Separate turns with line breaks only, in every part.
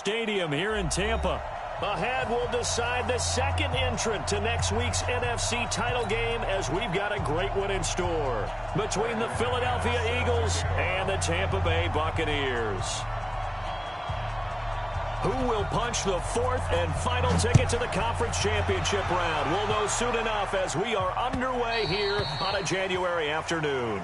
Stadium here in Tampa. Ahead will decide the second entrant to next week's NFC title game, as we've got a great one in store between the Philadelphia Eagles and the Tampa Bay Buccaneers. Who will punch the fourth and final ticket to the conference championship round? We'll know soon enough as we are underway here on a January afternoon.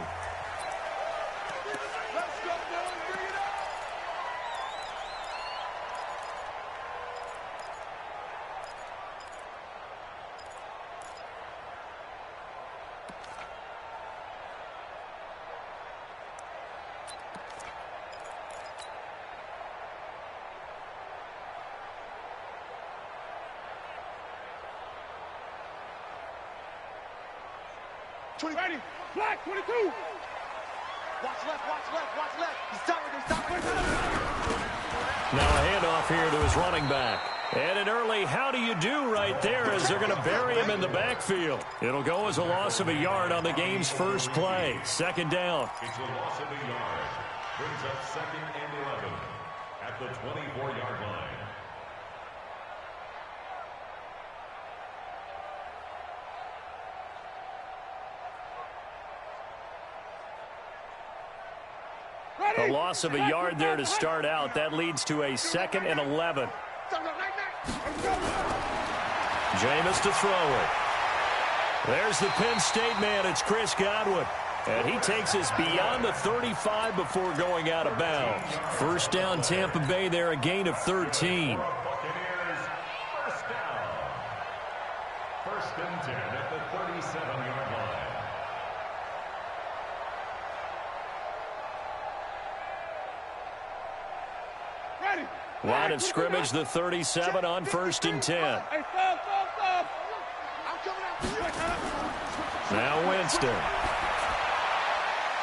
Ready, black 22. Watch left, watch left, watch left. He's stopping.
Now a handoff here to his running back. And an early how do you do right there as they're going to bury him in the backfield. It'll go as a loss of a yard on the game's first play. Second down.
It's a loss of a yard. Brings up 2nd and 11 at the 24-yard line.
A loss of a yard there to start out. That leads to a 2nd and 11. Jameis to throw it. There's the Penn State man. It's Chris Godwin. And he takes us beyond the 35 before going out of bounds. First down, Tampa Bay there, a gain of 13.
Buccaneers, first down. 1st and 10 at the 37-yard line.
Line of scrimmage, the 37 on 1st and 10. Now Winston.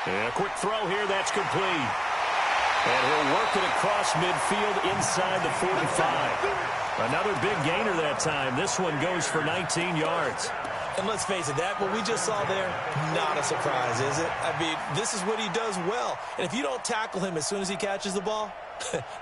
And a quick throw here, that's complete. And he'll work it across midfield inside the 45. Another big gainer that time. This one goes for 19 yards.
And let's face it, that what we just saw there, not a surprise, is it? I mean, this is what he does well. And if you don't tackle him as soon as he catches the ball,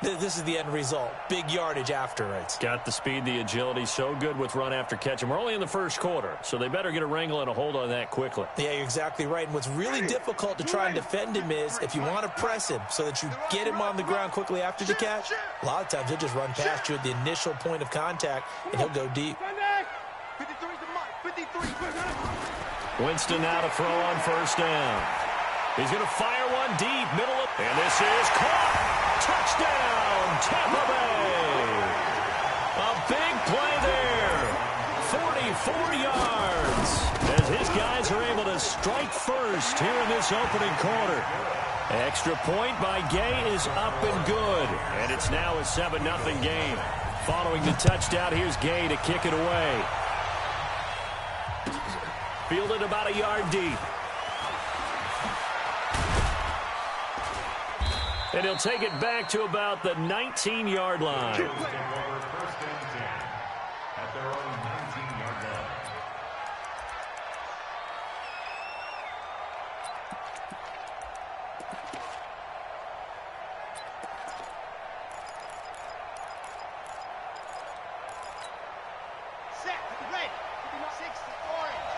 this is the end result. Big yardage after it.
Got the speed, the agility, so good with run after catch. And we're only in the first quarter, so they better get a wrangle and a hold on that quickly.
Yeah, you're exactly right. And what's really difficult to try and defend him is if you want to press him so that you get him on the ground quickly after the catch, a lot of times he'll just run past you at the initial point of contact, and he'll go deep.
Winston now to throw on 1st down. He's going to fire one deep, middle of, and this is caught. Touchdown, Tampa Bay. A big play there. 44 yards. As his guys are able to strike first here in this opening quarter. Extra point by Gay is up and good. And it's now a 7-0 game. Following the touchdown, here's Gay to kick it away. Fielded about a yard deep. And he'll take it back to about the 19-yard line.
Take over 1st and 10 at their own 19-yard line.
Set, red, 6 orange.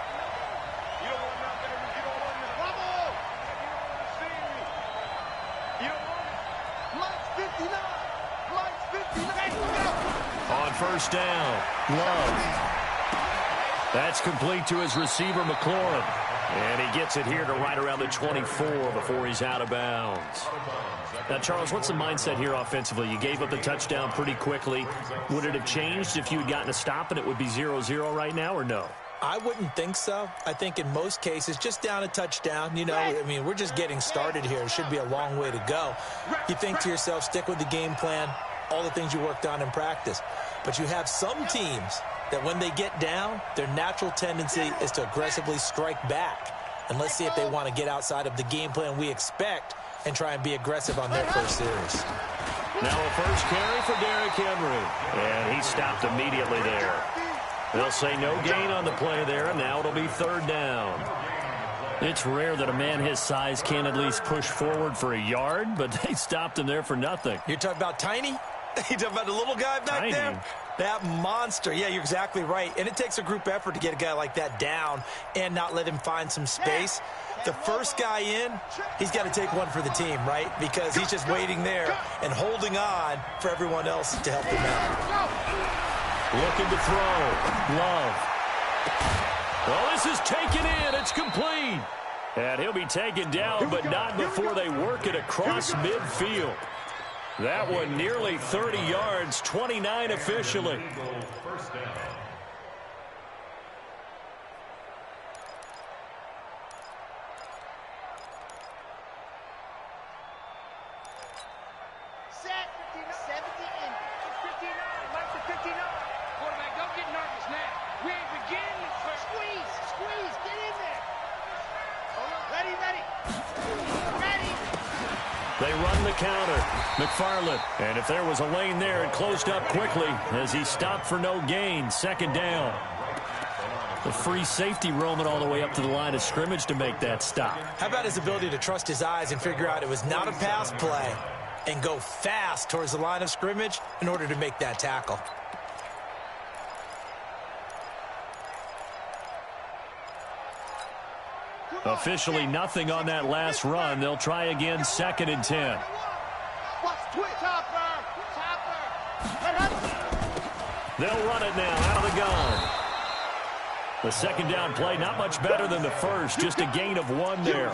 You don't want nothing. You don't want nothing. Bravo! You don't want it. Mike's 59. Mike's 59.
On 1st down, Love. That's complete to his receiver, McLaurin. And he gets it here to right around the 24 before he's out of bounds. Now, Charles, what's the mindset here offensively? You gave up the touchdown pretty quickly. Would it have changed if you had gotten a stop and it would be 0-0 right now, or no?
I wouldn't think so. I think in most cases, just down a touchdown, you know, I mean, we're just getting started here. It should be a long way to go. You think to yourself, stick with the game plan, all the things you worked on in practice. But you have some teams that when they get down, their natural tendency is to aggressively strike back. And let's see if they want to get outside of the game plan we expect and try and be aggressive on their first series.
Now a first carry for Derrick Henry. And he stopped immediately there. They'll say no gain on the play there, and now it'll be 3rd down. It's rare that a man his size can at least push forward for a yard, but they stopped him there for nothing.
You're talking about tiny? You talking about the little guy back there? That monster. Yeah, you're exactly right. And it takes a group effort to get a guy like that down and not let him find some space. The first guy in, he's got to take one for the team, right? Because he's just waiting there and holding on for everyone else to help him out.
Looking to throw. Love. Well, this is taken in. It's complete. And he'll be taken down, but not before they work it across midfield. That one nearly 30 yards, 29 officially.
First down.
Set. 70 in. 59. Like the 59. Quarterback, don't get nervous now. We ain't beginning. Squeeze. Squeeze. Get in there. Ready, ready. Ready.
They run the counter. McFarland. And if there was a lane there, it closed up quickly as he stopped for no gain. Second down. The free safety roaming all the way up to the line of scrimmage to make that stop.
How about his ability to trust his eyes and figure out it was not a pass play and go fast towards the line of scrimmage in order to make that tackle?
Officially nothing on that last run. They'll try again, 2nd and 10.
Watch twitch. Topper.
They'll run it now out of the gun. The second down play, not much better than the first, just a gain of 1 there.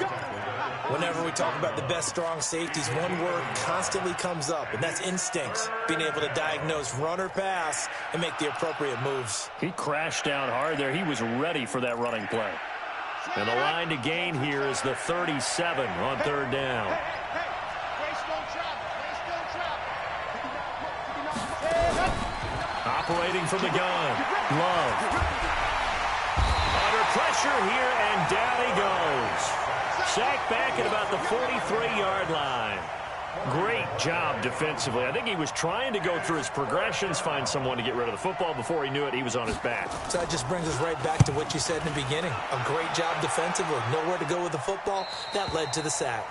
Whenever we talk about the best strong safeties, one word constantly comes up, and that's instincts. Being able to diagnose run or pass and make the appropriate moves.
He crashed down hard there. He was ready for that running play. And the line to gain here is the 37 on 3rd down. Operating from the gun. Love. Under pressure here, and down he goes. Sacked back at about the 43-yard line. Great job defensively. I think he was trying to go through his progressions, find someone to get rid of the football. Before he knew it, he was on his back.
So that just brings us right back to what you said in the beginning. A great job defensively. Nowhere to go with the football. That led to the sack.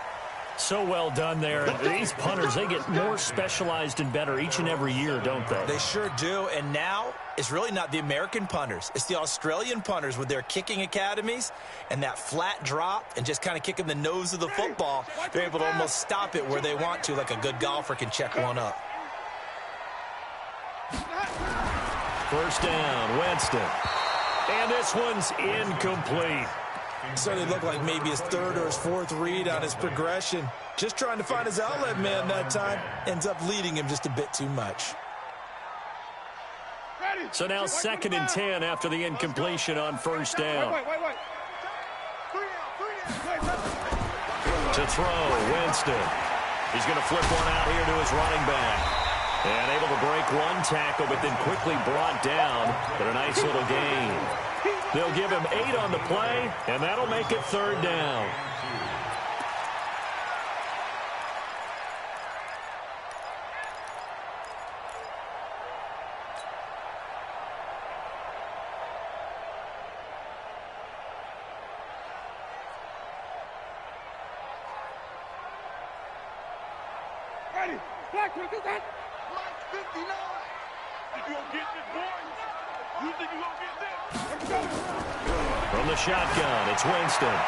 So well done there. These punters, they get more specialized and better each and every year, don't they?
They sure do. And now it's really not the American punters. It's the Australian punters with their kicking academies and that flat drop and just kind of kicking the nose of the football. They're able to almost stop it where they want to, like a good golfer can check one up.
First down, Winston. And this one's incomplete.
Certainly looked like maybe his 3rd or his 4th read on his progression. Just trying to find his outlet man that time. Ends up leading him just a bit too much.
So now 2nd and 10 after the incompletion on first down. To throw, Winston. He's going to flip one out here to his running back. And able to break one tackle, but then quickly brought down. But a nice little gain. They'll give him 8 on the play, and that'll make it 3rd down.
Ready. Black, look at that. Black 59. Think you gonna get this, boy? You think you gonna get this?
From the shotgun, it's Winston.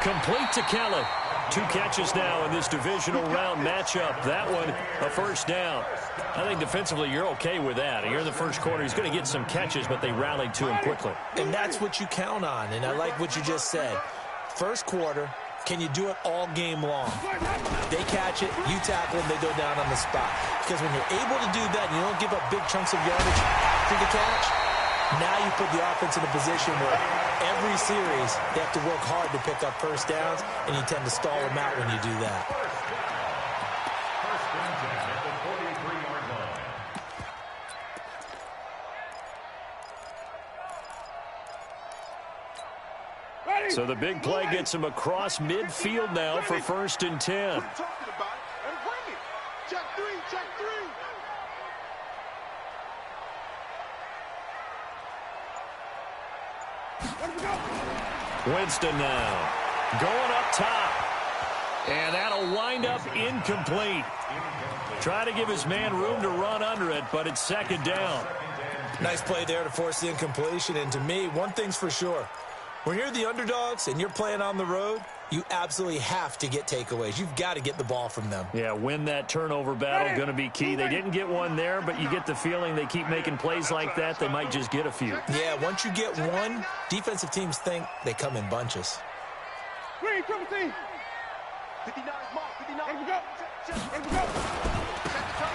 Complete to Kelly. 2 catches now in this divisional round matchup. That one, a first down. I think defensively you're okay with that. Here in the first quarter, he's going to get some catches, but they rallied to him quickly.
And that's what you count on, and I like what you just said. First quarter, can you do it all game long? They catch it, you tackle them, they go down on the spot. Because when you're able to do that, and you don't give up big chunks of yardage after the catch, now you put the offense in a position where every series they have to work hard to pick up first downs, and you tend to stall them out when you do that.
First and 10 at the 43-yard line.
So the big play gets him across midfield now for 1st and 10.
What are you talking about? And bring it. Check 3, check 3.
Winston now going up top. And that'll wind up incomplete. Try to give his man room to run under it, but it's second down.
Nice play there to force the incompletion. And to me, one thing's for sure. When you're the underdogs and you're playing on the road, you absolutely have to get takeaways. You've got to get the ball from them.
Yeah, win that turnover battle, going to be key. They didn't get one there, but you get the feeling they keep making plays like that, they might just get a few.
Yeah, once you get one, defensive teams think they come in bunches.
Green, triple team. 59, mark, 59. Here we go. Here we go.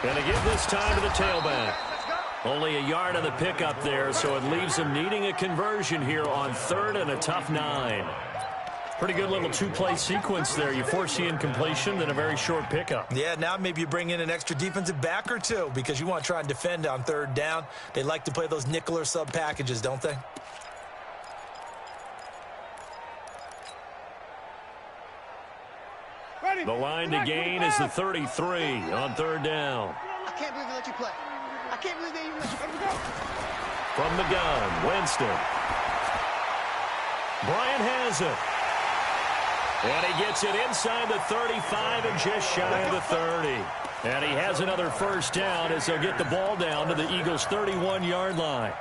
Going to give this time to the tailback. Only a yard on the pickup there, so it leaves them needing a conversion here on third and a tough 9. Pretty good little two-play sequence there. You force the incompletion, then a very short pickup.
Yeah, now maybe you bring in an extra defensive back or two because you want to try and defend on third down. They like to play those nickel or sub packages, don't they?
The line to gain is the 33 on third down.
I can't believe they let you play. I can't believe they even let you play.
From the gun, Winston. Bryant has it. And he gets it inside the 35 and just shy of the 30. And he has another first down as they'll get the ball down to the Eagles' 31-yard line.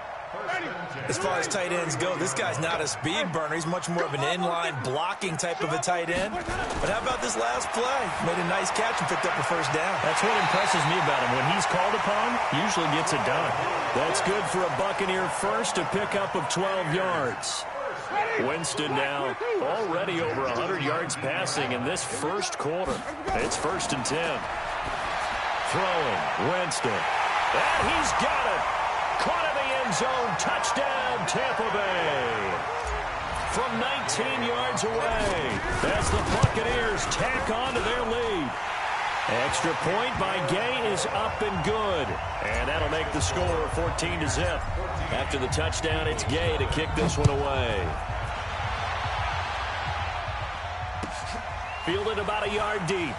As far as tight ends go, this guy's not a speed burner. He's much more of an inline blocking type of a tight end. But how about this last play? Made a nice catch and picked up a first down.
That's what impresses me about him. When he's called upon, usually gets it done. That's good for a Buccaneer first, a pickup of 12 yards. Winston now already over 100 yards passing in this first quarter. It's 1st and 10. Throwing, Winston. And he's got it. Caught in the end zone. Touchdown, Tampa Bay. From 19 yards away as the Buccaneers tack on to their lead. Extra point by Gay is up and good. And that'll make the score 14-0. After the touchdown, it's Gay to kick this one away. Fielded about a yard deep.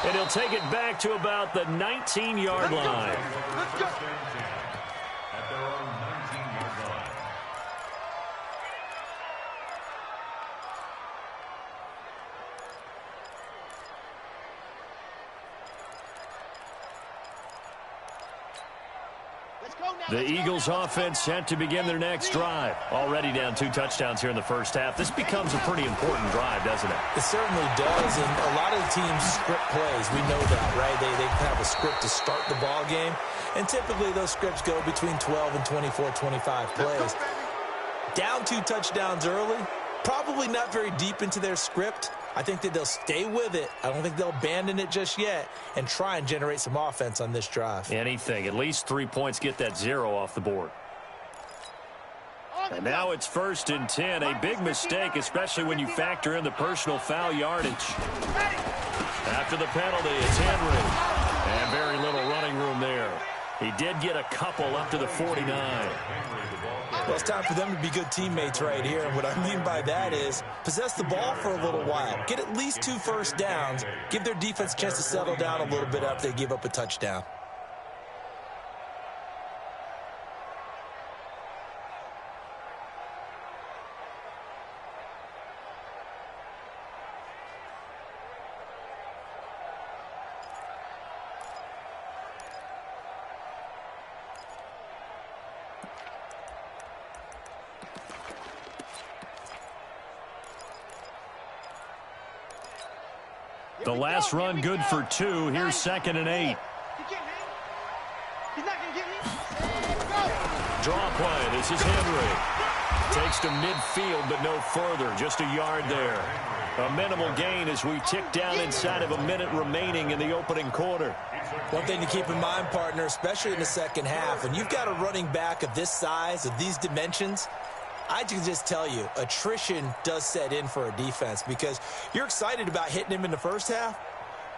And he'll take it back to about the 19-yard line.
Let's go.
At their own 19-yard line.
The Eagles offense set to begin their next drive. Already down 2 touchdowns here in the first half. This becomes a pretty important drive, doesn't it?
It certainly does, and a lot of the teams script plays. We know that, right? They have a script to start the ball game, and typically those scripts go between 12 and 24, 25 plays. Down 2 touchdowns early, probably not very deep into their script. I think that they'll stay with it. I don't think they'll abandon it just yet and try and generate some offense on this drive.
Anything. At least 3 points get that 0 off the board. And now it's 1st and 10. A big mistake, especially when you factor in the personal foul yardage. After the penalty, it's Henry. And very little running room there. He did get a couple up to the 49.
Well, it's time for them to be good teammates right here. And what I mean by that is possess the ball for a little while. Get at least 2 first downs. Give their defense a chance to settle down a little bit after they give up a touchdown.
The last run good for 2. Here's 2nd and 8.
He's not going to get me.
Draw play. This is Henry. Takes to midfield, but no further. Just a yard there. A minimal gain as we tick down inside of a minute remaining in the opening quarter.
One thing to keep in mind, partner, especially in the second half, when you've got a running back of this size, of these dimensions, I can just tell you, attrition does set in for a defense because you're excited about hitting him in the first half.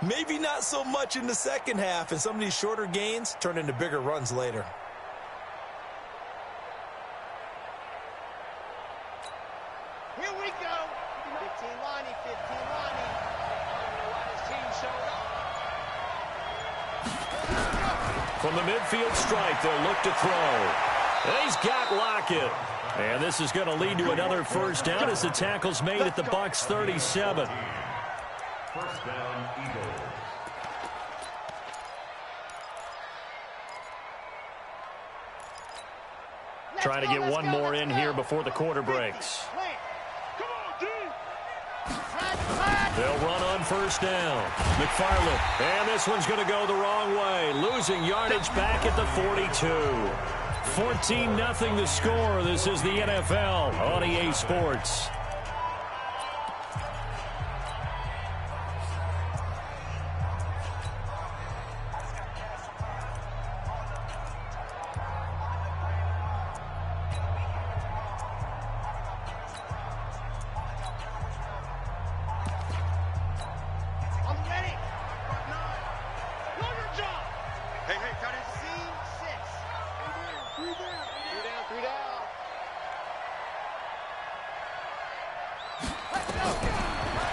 Maybe not so much in the second half, and some of these shorter gains turn into bigger runs later.
Here we go. 15 Lonnie, 15 Lonnie. His team showed up.
From the midfield stripe, they'll look to throw. And he's got Lockett. And this is going to lead to another first down as the tackle's made at the Bucs 37.
First down, Eagles.
Trying to get one more in here before the quarter breaks. They'll run on first down. McFarland, and this one's going to go the wrong way. Losing yardage back at the 42. 14-0 the score. This is the NFL on EA Sports.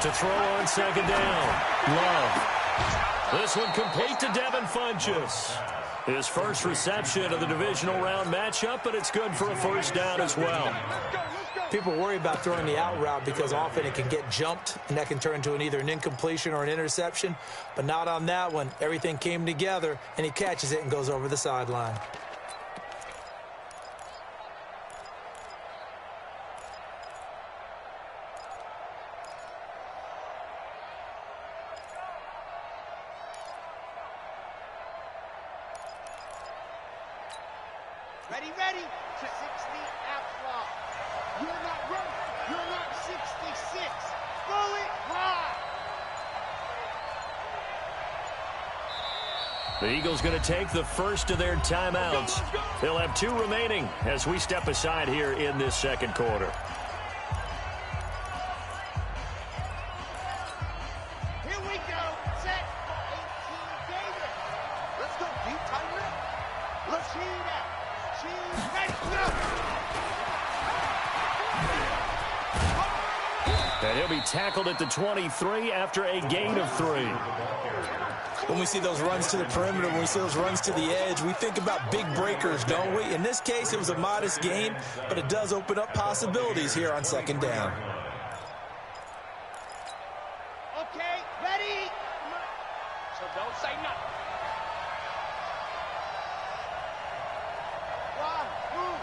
To throw on second down. Love. This one complete to Devin Funchess. His first reception of the divisional round matchup, but it's good for a first down as well.
People worry about throwing the out route because often it can get jumped, and that can turn into either an incompletion or an interception. But not on that one. Everything came together, and he catches it and goes over the sideline.
Ready, 60 outlaw. You're not ready. You're not 66. Fully high.
The Eagles going to take the first of their timeouts. They'll have 2 remaining as we step aside here in this second quarter.
Here we go. Set. 18 David. Let's go deep, tighten up. Let's heat out. She's ready.
And he'll be tackled at the 23 after a gain of 3.
When we see those runs to the perimeter, when we see those runs to the edge, we think about big breakers, don't we? In this case, it was a modest gain, but it does open up possibilities here on second down.
Okay, ready. So don't say nothing. Move.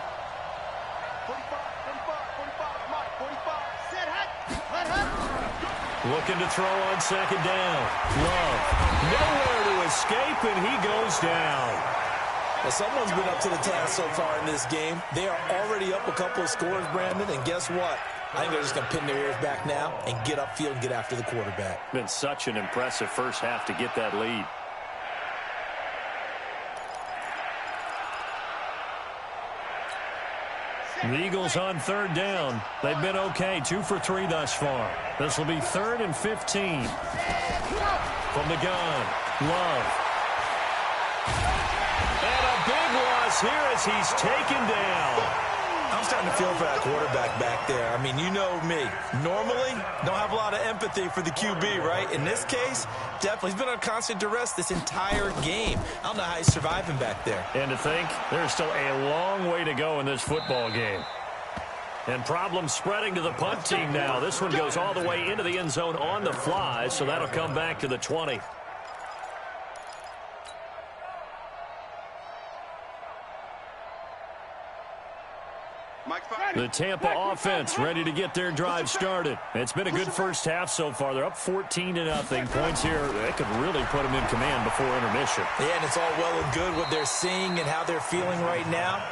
45, 45, Mike, 45. Set, hut.
Looking to throw on second down. Love. Nowhere to escape, and he goes down.
Well, someone's been up to the task so far in this game. They are already up a couple of scores, Brandon, and guess what? I think they're just going to pin their ears back now and get upfield and get after the quarterback.
Been such an impressive first half to get that lead. The Eagles on third down. They've been okay, 2 for 3 thus far. This will be 3rd and 15. From the gun, Love. And a big loss here as he's taken down.
I'm starting to feel for that quarterback back there. I mean, you know me. Normally, don't have a lot of empathy for the QB, right? In this case, definitely. He's been on constant duress this entire game. I don't know how he's surviving back there.
And to think, there's still a long way to go in this football game. And problems spreading to the punt team now. This one goes all the way into the end zone on the fly, so that'll come back to the 20. The Tampa offense ready to get their drive started. It's been a good first half so far. They're up 14-0. Points here, they could really put them in command before intermission.
Yeah, and it's all well and good what they're seeing and how they're feeling right now.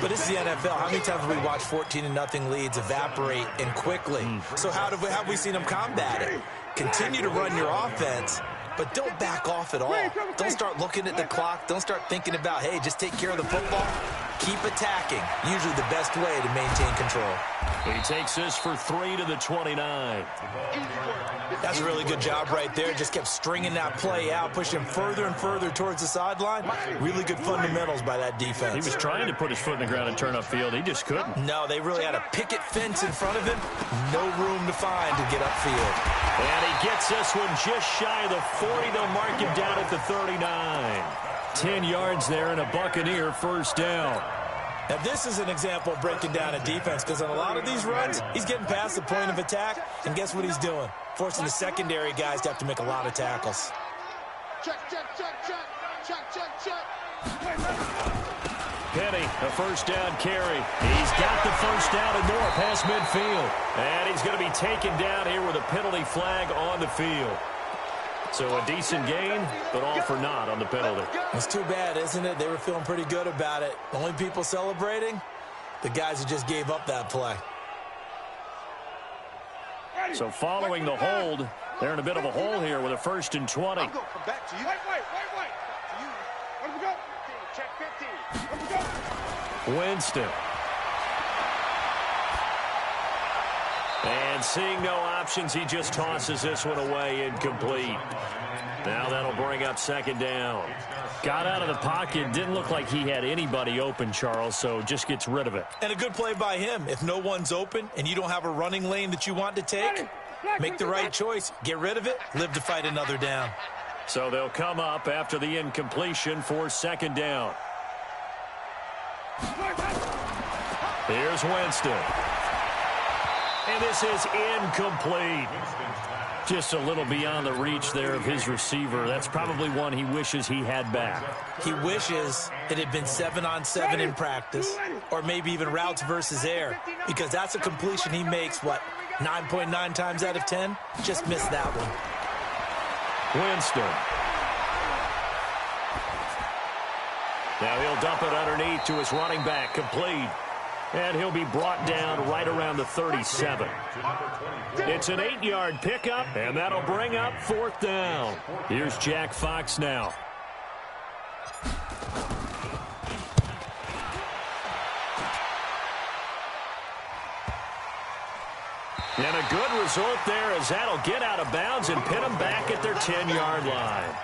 But this is the NFL. How many times have we watched 14-0 leads evaporate and quickly? So how have we seen them combat it? Continue to run your offense, but don't back off at all. Don't start looking at the clock. Don't start thinking about, hey, just take care of the football. Keep attacking. Usually the best way to maintain control.
He takes this for 3 to the 29.
That's a really good job right there. Just kept stringing that play out, pushing him further and further towards the sideline. Really good fundamentals by that defense.
He was trying to put his foot in the ground and turn upfield. He just couldn't.
No, they really had a picket fence in front of him. No room to find to get upfield.
And he gets this one just shy of the 40. They'll mark him down at the 39. 10 yards there and a Buccaneer first down.
Now, this is an example of breaking down a defense because on a lot of these runs, he's getting past the point of attack, and guess what he's doing? Forcing the secondary guys to have to make a lot of tackles.
Check, check, check, check. Check, check, check.
Penny, a first down carry. He's got the first down and more past midfield. And he's going to be taken down here with a penalty flag on the field. So a decent gain, but all for naught on the penalty.
It's too bad, isn't it? They were feeling pretty good about it. The only people celebrating, the guys who just gave up that play.
So following the hold, they're in a bit of a hole here with a 1st and 20.
I'm going to come back to you. Wait. To you. Let me go. Check 15. Let me go.
Winston. And seeing no options, he just tosses this one away, incomplete. Now that'll bring up 2nd down. Got out of the pocket, didn't look like he had anybody open, Charles, so just gets rid of it.
And a good play by him. If no one's open and you don't have a running lane that you want to take, make the right choice. Get rid of it, live to fight another down.
So they'll come up after the incompletion for 2nd down. Here's Winston. And this is incomplete. Just a little beyond the reach there of his receiver. That's probably one he wishes he had back.
He wishes it had been 7-on-7 in practice, or maybe even routes versus air, because that's a completion he makes, 9.9 times out of 10? Just missed that one.
Winston. Now he'll dump it underneath to his running back, complete. And he'll be brought down right around the 37. It's an 8-yard pickup, and that'll bring up 4th down. Here's Jack Fox now. And a good result there as that'll get out of bounds and pin them back at their 10-yard line.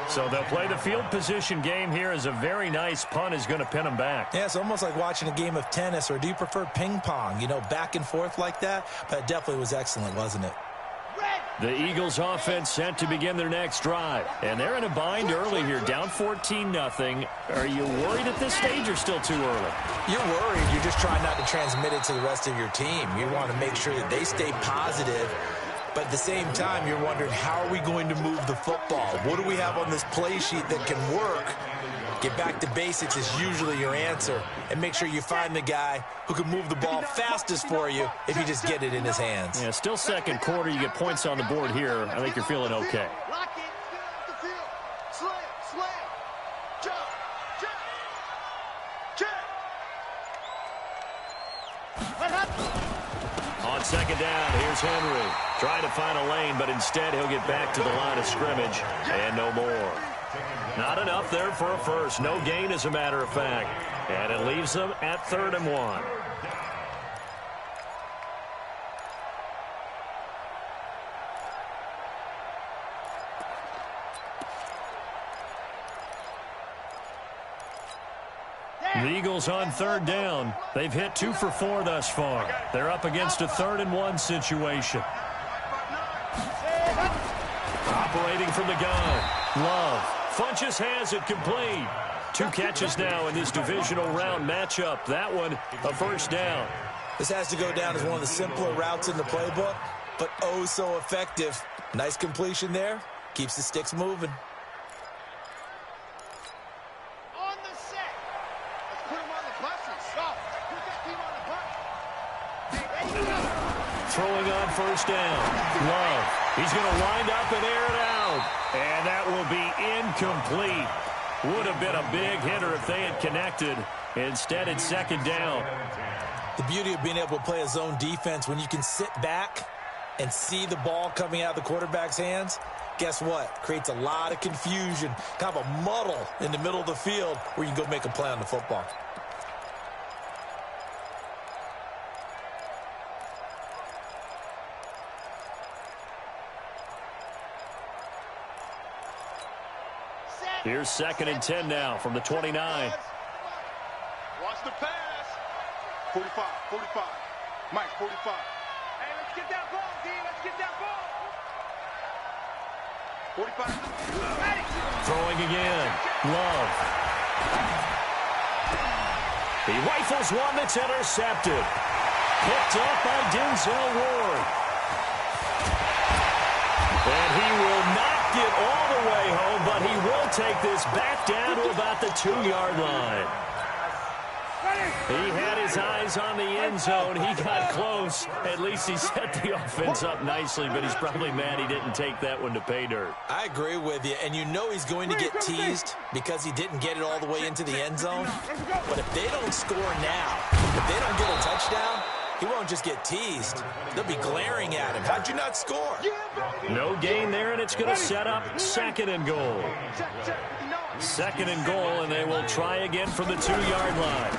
So they'll play the field position game here as a very nice punt is going to pin them back.
Yeah, it's almost like watching a game of tennis, or do you prefer ping pong? Back and forth like that? But it definitely was excellent, wasn't it?
The Eagles offense set to begin their next drive. And they're in a bind early here, down 14-0. Are you worried at this stage or still too early?
You're worried. You're just trying not to transmit it to the rest of your team. You want to make sure that they stay positive. But at the same time, you're wondering, how are we going to move the football? What do we have on this play sheet that can work? Get back to basics is usually your answer. And make sure you find the guy who can move the ball fastest for you if you just get it in his hands.
Yeah, still 2nd quarter. You get points on the board here. I think you're feeling okay.
Lock it. Get off the field. Slam. Jump. Check. What happened?
On 2nd down, here's Henry. Trying to find a lane, but instead he'll get back to the line of scrimmage. And no more. Not enough there for a first. No gain, as a matter of fact. And it leaves them at 3rd and 1. The Eagles on 3rd down. They've hit 2 for 4 thus far. They're up against a 3rd and 1 situation. Operating from the gun. Love. Funches has it complete. 2 catches now in this divisional round matchup. That one, a first down.
This has to go down as one of the simpler routes in the playbook, but oh so effective. Nice completion there. Keeps the sticks moving.
On the set. Let's put him on the buses. Put that team on the bus. Hey, ready, go.
Throwing on first down. Love. He's going to wind up and air it out. And that will be incomplete. Would have been a big hitter if they had connected. Instead, it's 2nd down.
The beauty of being able to play a zone defense, when you can sit back and see the ball coming out of the quarterback's hands, guess what? Creates a lot of confusion, kind of a muddle in the middle of the field where you can go make a play on the football.
Here's 2nd and 10 now from the 29.
Watch the pass. 45. Mike, 45. Hey, let's get that ball, D. Let's get that ball. 45. Ready.
Throwing again. Love. He rifles one that's intercepted. Picked up by Denzel Ward. And he will not get all the way home, but he will take this back down to about the 2-yard line. He had his eyes on the end zone. He got close. At least he set the offense up nicely, but he's probably mad he didn't take that one to pay dirt.
I agree with you, and you know he's going to get teased because he didn't get it all the way into the end zone. But if they don't score now, if they don't get a touchdown, he won't just get teased. They'll be glaring at him. How'd you not score?
No gain there, and it's going to set up 2nd and goal. 2nd and goal, and they will try again from the 2-yard line.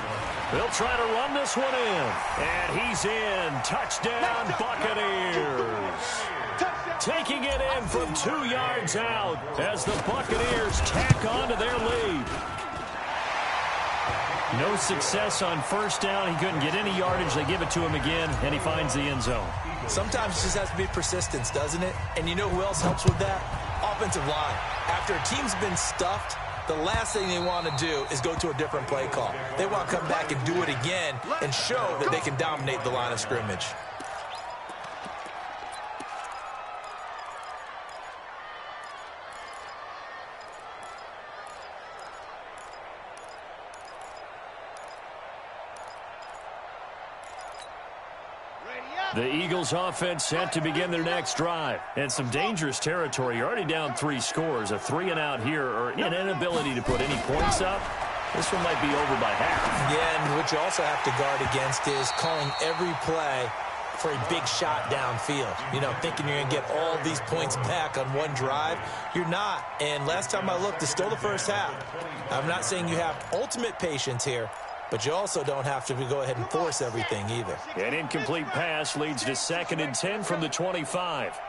They'll try to run this one in. And he's in. Touchdown, Buccaneers. Taking it in from 2 yards out as the Buccaneers tack on to their lead. No success on 1st down. He couldn't get any yardage. They give it to him again, and he finds the end zone.
Sometimes it just has to be persistence, doesn't it? And you know who else helps with that? Offensive line. After a team's been stuffed, the last thing they want to do is go to a different play call. They want to come back and do it again and show that they can dominate the line of scrimmage.
The Eagles offense set to begin their next drive. And some dangerous territory. You're already down 3 scores. A 3-and-out here, or an inability to put any points up. This one might be over by half.
Yeah, and what you also have to guard against is calling every play for a big shot downfield. You know, thinking you're going to get all these points back on one drive. You're not. And last time I looked, it's still the first half. I'm not saying you have ultimate patience here, but you also don't have to go ahead and force everything either.
An incomplete pass leads to 2nd and 10 from the 25.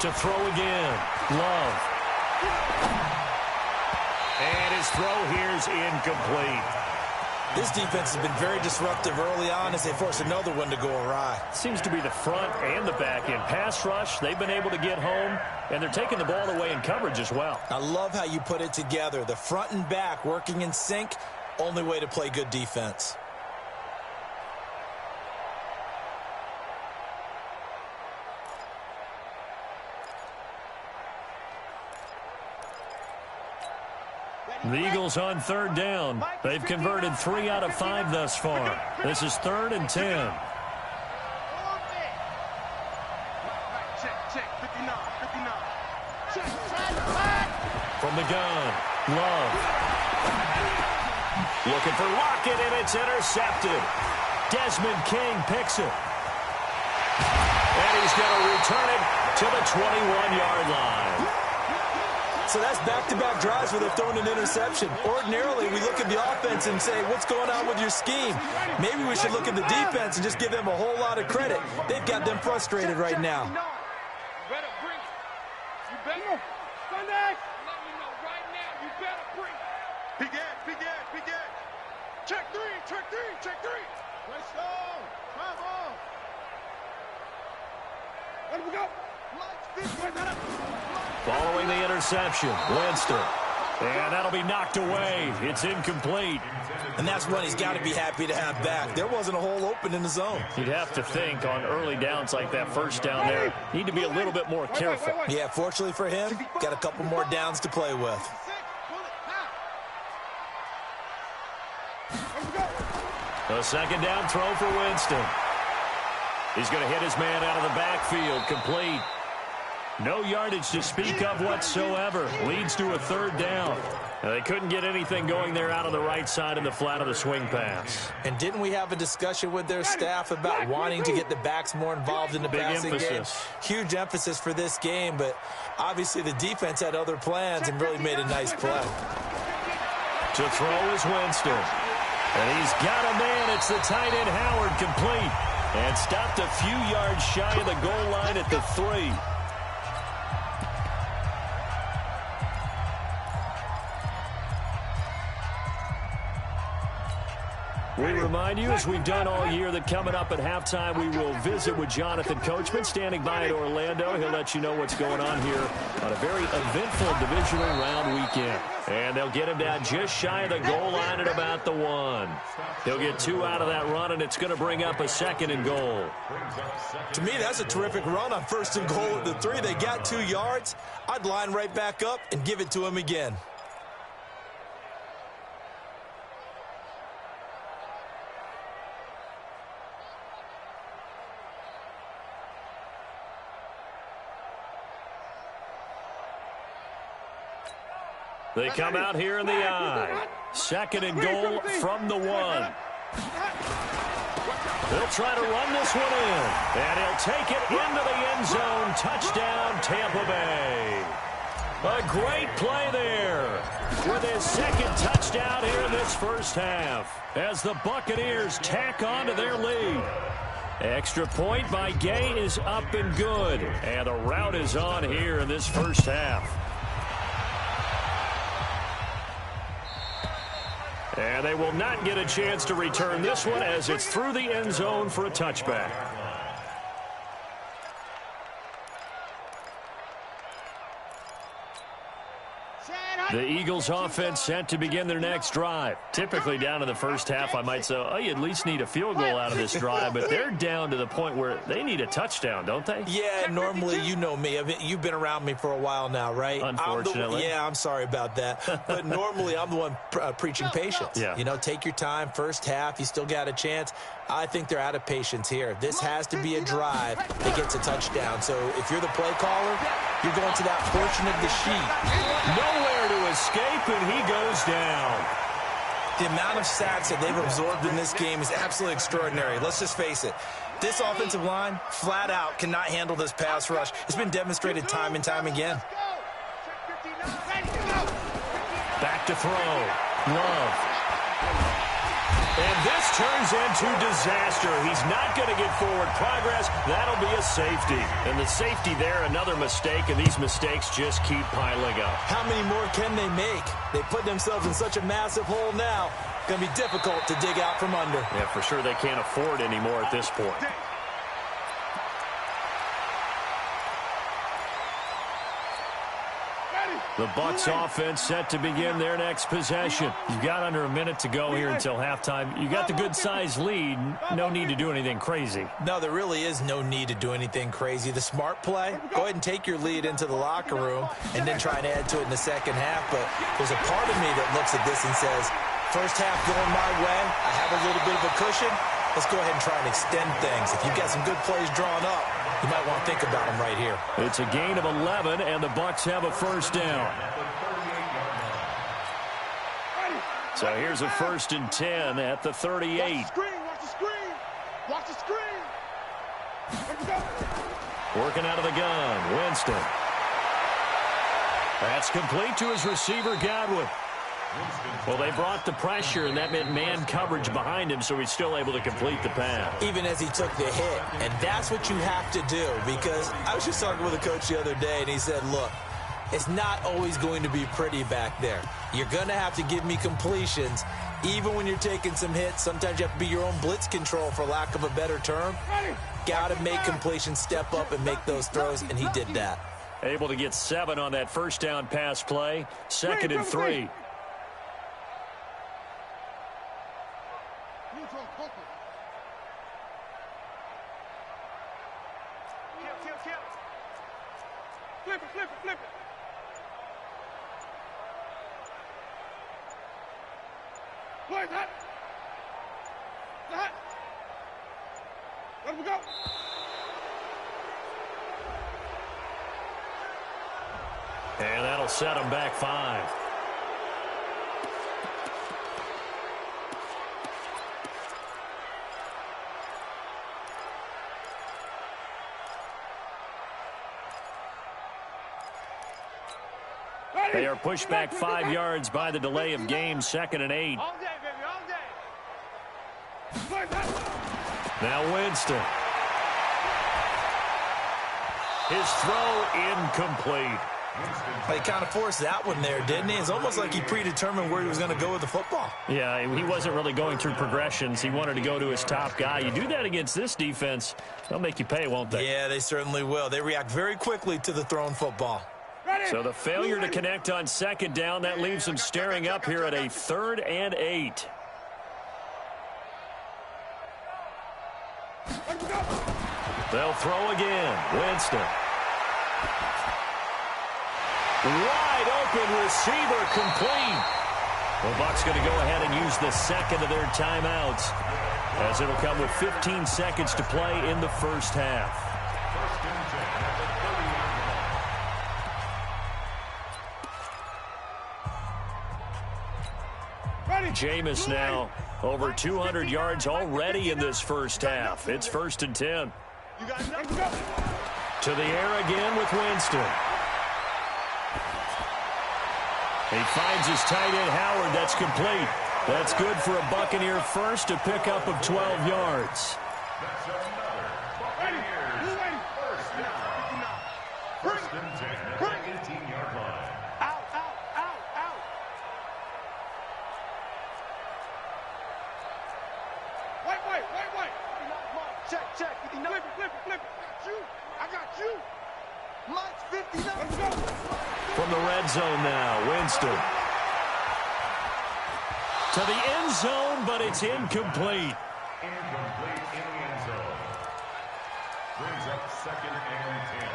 To throw again. Love. And his throw here is incomplete.
This defense has been very disruptive early on as they force another one to go awry.
Seems to be the front and the back end. Pass rush, they've been able to get home, and they're taking the ball away in coverage as well.
I love how you put it together. The front and back working in sync, only way to play good defense.
The Eagles on 3rd down. They've converted 3 out of 5 thus far. This is 3rd and 10. From the gun, Love. Looking for Lockett, and it's intercepted. Desmond King picks it. And he's going to return it to the 21-yard line.
So that's back-to-back drives where they've thrown an interception. Ordinarily, we look at the offense and say, what's going on with your scheme? Maybe we should look at the defense and just give them a whole lot of credit. They've got them frustrated right now.
You better bring it. You better. Sunday. Let me know right now. You better bring it. Begin. Check 3. Let's go. Bravo. Let me go.
Following the interception, Winston. And that'll be knocked away. It's incomplete.
And that's one he's got to be happy to have back. There wasn't a hole open in the zone.
You'd have to think on early downs like that 1st down there, need to be a little bit more careful.
Yeah, fortunately for him, got a couple more downs to play with.
A 2nd down throw for Winston. He's going to hit his man out of the backfield, complete. No yardage to speak of whatsoever. Leads to a 3rd down. They couldn't get anything going there out on the right side in the flat of the swing pass.
And didn't we have a discussion with their staff about wanting to get the backs more involved in the passing game? Huge emphasis for this game, but obviously the defense had other plans and really made a nice play.
To throw is Winston. And he's got a man. It's the tight end Howard, complete. And stopped a few yards shy of the goal line at the 3. We remind you, as we've done all year, that coming up at halftime, we will visit with Jonathan Coachman, standing by in Orlando. He'll let you know what's going on here on a very eventful divisional round weekend. And they'll get him down just shy of the goal line at about the 1. He'll get 2 out of that run, and it's going to bring up a 2nd and goal.
To me, that's a terrific run on 1st and goal at the 3. They got 2 yards. I'd line right back up and give it to him again.
They come out here in the I. 2nd and goal from the 1. They'll try to run this one in. And he'll take it into the end zone. Touchdown, Tampa Bay. A great play there with his 2nd touchdown here in this first half as the Buccaneers tack on to their lead. Extra point by Gay is up and good. And the route is on here in this first half. And they will not get a chance to return this one as it's through the end zone for a touchback. The Eagles offense set to begin their next drive. Typically down in the first half, I might say, oh, you at least need a field goal out of this drive, but they're down to the point where they need a touchdown, don't they?
Yeah, normally, you know me. I mean, you've been around me for a while now, right?
Unfortunately.
I'm sorry about that. But normally, I'm the one preaching patience.
Yeah.
You know, take your time. First half, you still got a chance. I think they're out of patience here. This has to be a drive that gets a touchdown. So if you're the play caller, you're going to that portion of the sheet.
Nowhere to escape, and he goes down.
The amount of sacks that they've absorbed in this game is absolutely extraordinary. Let's just face it. This offensive line, flat out, cannot handle this pass rush. It's been demonstrated time and time again.
Back to throw. Love. And this turns into disaster. He's not going to get forward progress. That'll be a safety. And the safety there, another mistake, and these mistakes just keep piling up.
How many more can they make? They put themselves in such a massive hole now. Going to be difficult to dig out from under.
Yeah, for sure they can't afford anymore at this point. The Bucs offense set to begin their next possession. You've got under a minute to go here until halftime. You got the good-sized lead. No need to do anything crazy.
No, there really is no need to do anything crazy. The smart play, go ahead and take your lead into the locker room and then try and add to it in the second half. But there's a part of me that looks at this and says, first half going my way, I have a little bit of a cushion. Let's go ahead and try and extend things. If you've got some good plays drawn up, you might want to think about them right here.
It's a gain of 11, and the Bucs have a first down. So here's a 1st and 10 at the 38.
Watch the screen, watch the screen. Watch the screen. Let's go.
Working out of the gun, Winston. That's complete to his receiver, Godwin. Well, they brought the pressure, and that meant man coverage behind him, so he's still able to complete the pass.
Even as he took the hit. And that's what you have to do, because I was just talking with a coach the other day, and he said, look, it's not always going to be pretty back there. You're going to have to give me completions, even when you're taking some hits. Sometimes you have to be your own blitz control, for lack of a better term. Got to make completions, step up, and make those throws, and he did that.
Able to get 7 on that first down pass play. 2nd and 3.
Flip it, flip it, flip it. Where's that? That. Let him go.
And that'll set him back 5. They are pushed back 5 yards by the delay of game. 2nd and 8.
All day, baby, all day.
Now Winston. His throw incomplete.
He kind of forced that one there, didn't he? It's almost like he predetermined where he was going to go with the football.
Yeah, he wasn't really going through progressions. He wanted to go to his top guy. You do that against this defense, they'll make you pay, won't they?
Yeah, they certainly will. They react very quickly to the thrown football.
So the failure to connect on second down, that leaves them staring up here at a 3rd and 8. They'll throw again. Winston. Wide open receiver, complete. The Bucs going to go ahead and use the second of their timeouts, as it'll come with 15 seconds to play in the first half. Jameis now over 200 yards already in this first half. It's 1st and 10. To the air again with Winston. He finds his tight end, Howard. That's complete. That's good for a Buccaneer first, a pickup of 12 yards.
That's another Buccaneers first and 10 at the 18-yard line.
Out, out, out, out. Wait. Check. 59. Flip it. I got you. Mike's 59. Let's go.
From the red zone now, Winston. To the end zone, but it's incomplete.
Incomplete in the end zone. Brings up 2nd and 10.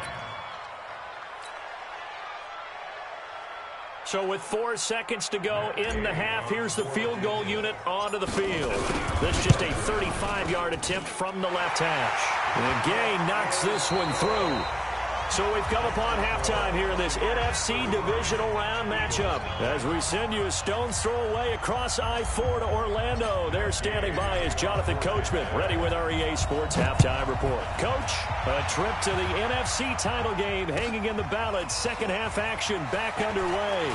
So with 4 seconds to go in the half, here's the field goal unit onto the field. This just a 35-yard attempt from the left hash. And Gay knocks this one through. So we've come upon halftime here in this NFC Divisional Round matchup. As we send you a stone's throw away across I-4 to Orlando. There standing by is Jonathan Coachman, ready with our EA Sports Halftime Report. Coach, a trip to the NFC title game hanging in the balance. Second half action back underway.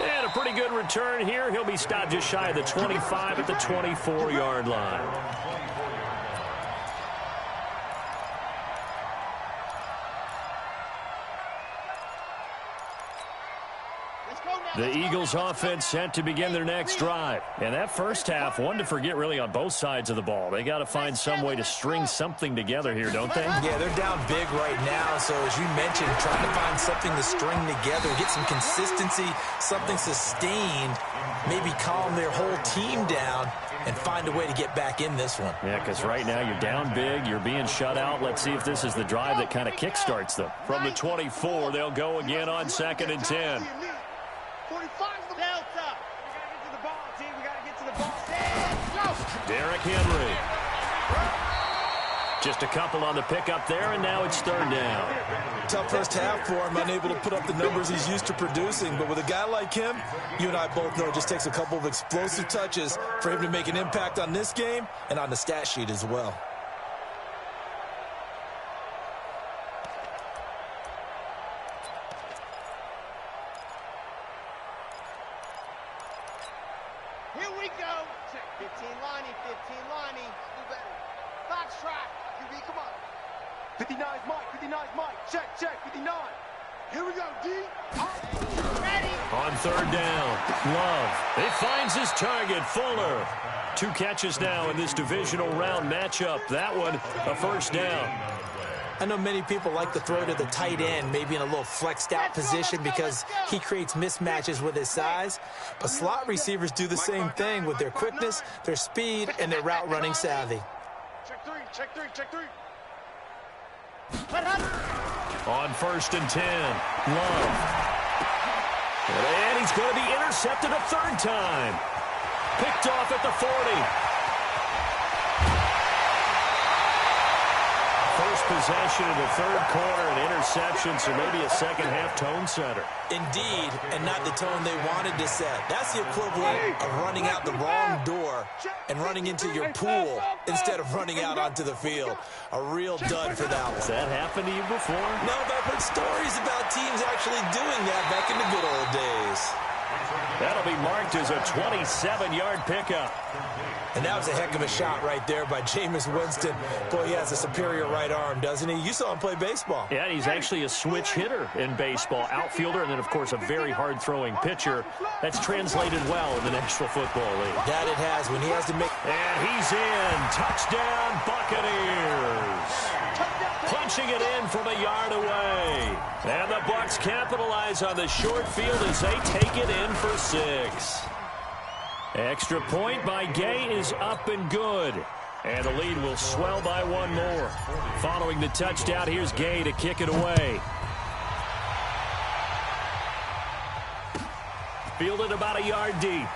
And a pretty good return here. He'll be stopped just shy of the 25 at the 24-yard line. The Eagles offense set to begin their next drive. And that first half, one to forget really on both sides of the ball. They got to find some way to string something together here, don't they?
Yeah, they're down big right now. So as you mentioned, trying to find something to string together, get some consistency, something sustained, maybe calm their whole team down and find a way to get back in this one.
Yeah, because right now you're down big, you're being shut out. Let's see if this is the drive that kind of kickstarts them. From the 24, they'll go again on 2nd and 10.
45's the Delta. We got to get to the ball, team. Go.
Derrick Henry. Just a couple on the pickup there, and now it's 3rd down.
Tough first half for him, unable to put up the numbers he's used to producing. But with a guy like him, you and I both know it just takes a couple of explosive touches for him to make an impact on this game and on the stat sheet as well.
Here we go. 15 Lonnie. Do better. Fox track. QB, come on. 59's Mike. Check. 59. Here we go, D. Ready.
On 3rd down, Love. He finds his target, Fuller. 2 catches now in this divisional round matchup. That one, a 1st down.
I know many people like to throw to the tight end, maybe in a little flexed out position because he creates mismatches with his size. But slot receivers do the same thing with their quickness, their speed, and their route running savvy.
Check three.
On 1st and 10, Love. And he's going to be intercepted a 3rd time. Picked off at the 40. First possession in the 3rd quarter, an interception, so maybe a second half tone setter.
Indeed, and not the tone they wanted to set. That's the equivalent of running out the wrong door and running into your pool instead of running out onto the field. A real dud for that one.
Has that happened to you before?
No, but I've heard stories about teams actually doing that back in the good old days.
That'll be marked as a 27-yard pickup.
And that was a heck of a shot right there by Jameis Winston. Boy, he has a superior right arm, doesn't he? You saw him play baseball.
Yeah, he's actually a switch hitter in baseball. Outfielder, and then, of course, a very hard-throwing pitcher. That's translated well in the National Football League.
That it has when he has to make...
And he's in. Touchdown, Buccaneers. Punching it in from a yard away. And the Bucs capitalize on the short field as they take it in for 6. Extra point by Gay is up and good. And the lead will swell by 1 more. Following the touchdown, here's Gay to kick it away. Fielded about a yard deep.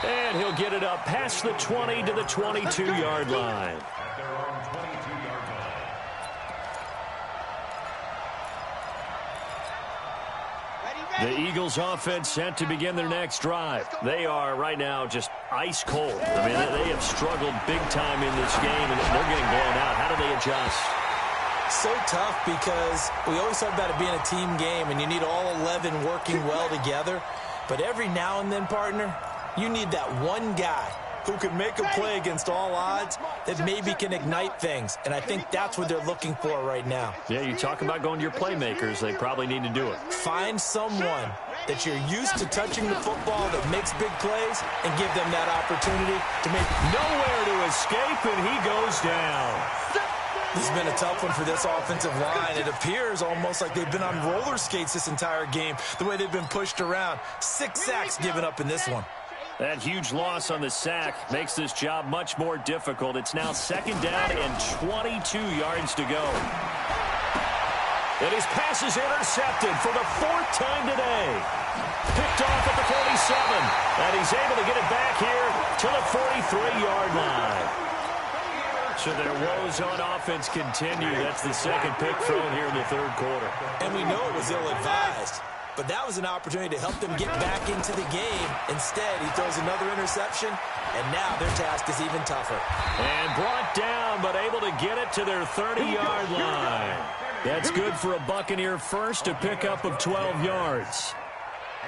And he'll get it up past the 20 to the 22-yard line. The Eagles offense set to begin their next drive. They are right now just ice cold. I mean, they have struggled big time in this game, and they're getting blown out. How do they adjust?
So tough because we always talk about it being a team game, and you need all 11 working well together. But every now and then, partner, you need that one guy who can make a play against all odds that maybe can ignite things. And I think that's what they're looking for right now.
Yeah, you talk about going to your playmakers. They probably need to do it.
Find someone that you're used to touching the football that makes big plays and give them that opportunity to make...
Nowhere to escape, and he goes down.
This has been a tough one for this offensive line. It appears almost like they've been on roller skates this entire game, the way they've been pushed around. 6 sacks given up in this one.
That huge loss on the sack makes this job much more difficult. It's now 2nd down and 22 yards to go. And his pass is intercepted for the 4th time today. Picked off at the 47. And he's able to get it back here to the 43-yard line. So their woes on offense continue. That's the 2nd pick thrown here in the 3rd quarter.
And we know it was ill-advised. But that was an opportunity to help them get back into the game. Instead, he throws another interception, and now their task is even tougher.
And brought down, but able to get it to their 30-yard line. That's good for a Buccaneer first, a pickup of 12 yards.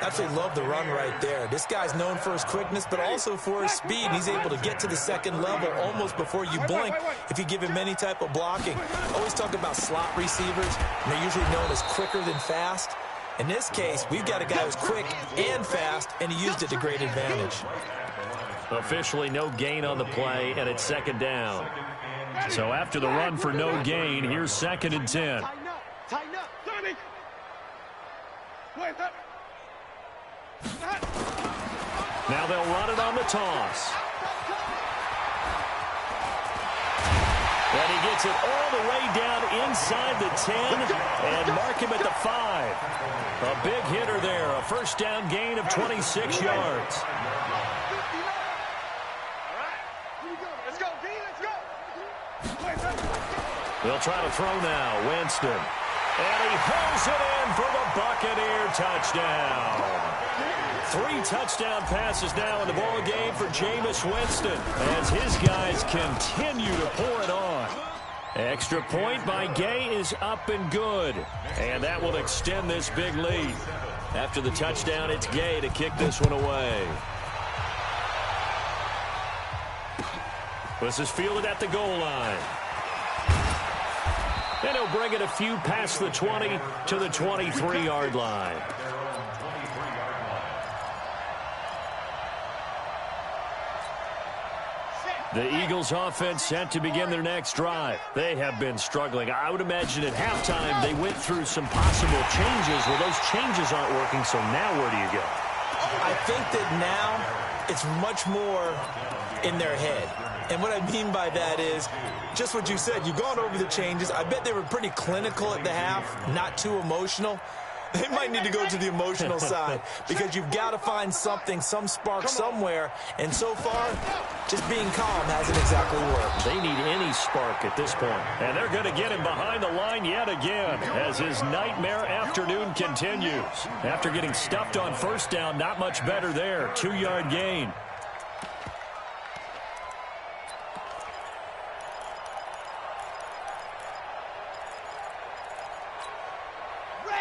Absolutely love the run right there. This guy's known for his quickness, but also for his speed. He's able to get to the 2nd level almost before you blink if you give him any type of blocking. Always talk about slot receivers, and they're usually known as quicker than fast. In this case, we've got a guy who's quick and fast, and he used it to great advantage.
Officially no gain on the play, and it's 2nd down. So after the run for no gain, here's 2nd and 10.
Tighten up. Tommy.
Now they'll run it on the toss. And he gets it all the way down inside the 10 and mark him at the 5. A big hitter there, a 1st down gain of 26 yards.
Let's go, D. Let's go.
They'll try to throw now. Winston. And he pulls it in for the Buccaneer touchdown. 3 touchdown passes now in the ball game for Jameis Winston as his guys continue to pour it on. Extra point by Gay is up and good. And that will extend this big lead. After the touchdown, it's Gay to kick this one away. This is fielded at the goal line. And he'll bring it a few past the 20 to the 23-yard line. The Eagles offense set to begin their next drive. They have been struggling. I would imagine at halftime they went through some possible changes. Well, those changes aren't working, so now where do you go?
I think that now it's much more in their head. And what I mean by that is just what you said. You've gone over the changes. I bet they were pretty clinical at the half, not too emotional. They might need to go to the emotional side because you've got to find something, some spark somewhere. And so far, just being calm hasn't exactly worked.
They need any spark at this point. And they're going to get him behind the line yet again as his nightmare afternoon continues. After getting stuffed on 1st down, not much better there. 2-yard gain.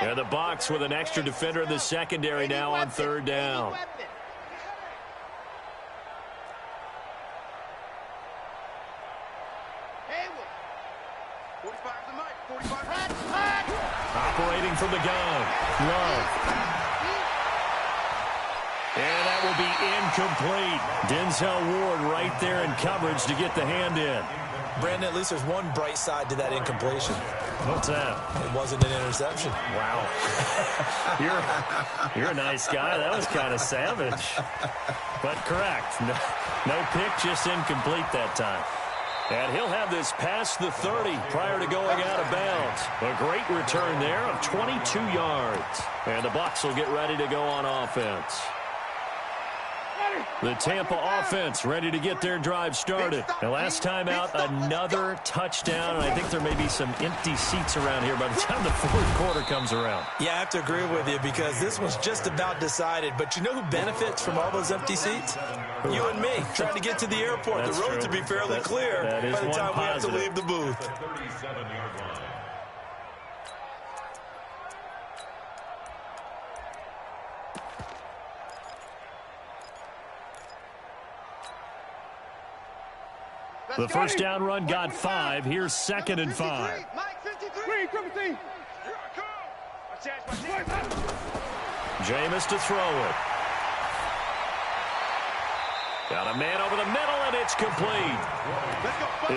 And the Bucs with an extra defender in the secondary now on third down. Operating from the gun. Love. And that will be incomplete. Denzel Ward right there in coverage to get the hand in.
Brandon, at least there's one bright side to that incompletion.
What's that?
It wasn't an interception.
Wow. You're a nice guy. That was kind of savage. But correct. No pick, just incomplete that time. And he'll have this past the 30 prior to going out of bounds. A great return there of 22 yards. And the Bucs will get ready to go on offense. The Tampa offense ready to get their drive started. And last time out, another touchdown. And I think there may be some empty seats around here by the time the fourth quarter comes around.
Yeah, I have to agree with you because this was just about decided. But you know who benefits from all those empty seats? You and me, trying to get to the airport.
That's
the road
true.
to be fairly clear
by
the time we have to leave the booth.
The 37-yard line.
The first down run got 5. Here's 2nd and 5. Jameis to throw it. Got a man over the middle, and it's complete.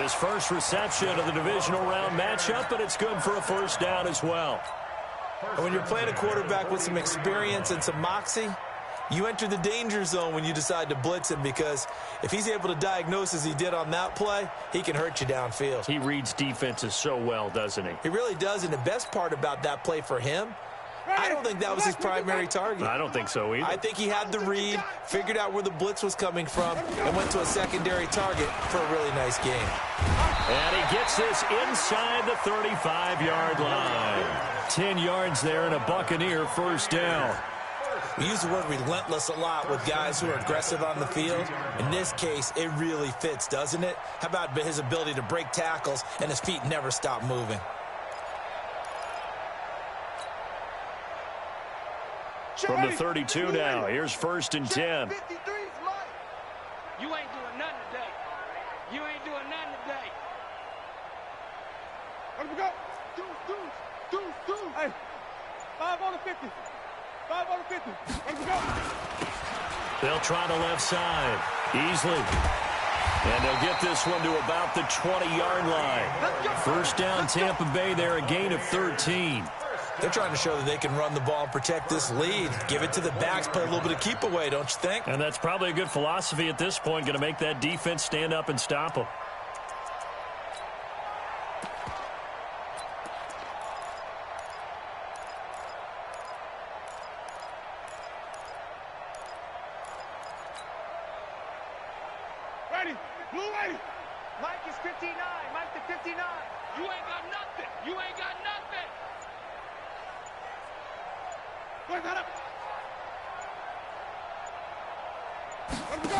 His first reception of the divisional round matchup, but it's good for a first down as well.
And when you're playing a quarterback with some experience and some moxie, you enter the danger zone when you decide to blitz him because if he's able to diagnose as he did on that play, he can hurt you downfield.
He reads defenses so well, doesn't he?
He really does, and the best part about that play for him, I don't think that was his primary target.
I don't think so either.
I think he had the read, figured out where the blitz was coming from, and went to a secondary target for a really nice game.
And he gets this inside the 35-yard line. 10 yards there and a Buccaneer first down.
We use the word relentless a lot with guys who are aggressive on the field. In this case, it really fits, doesn't it? How about his ability to break tackles and his feet never stop moving?
From the 32 now, here's 1st and 10.
You ain't doing nothing today. You ain't doing nothing today. Let me go. Deuce. Hey, 5 on the 50. 5 on the 50. Let me go.
They'll try the left side. Easily. And they'll get this one to about the 20-yard line. First down, Tampa Bay there, a gain of 13.
They're trying to show that they can run the ball and protect this lead. Give it to the backs, play a little bit of keep away, don't you think?
And that's probably a good philosophy at this point, going to make that defense stand up and stop them.
Ready. Blue ready. Mike is 59. Mike to 59. You ain't got nothing. You ain't got nothing. Wait, that up. Let me go.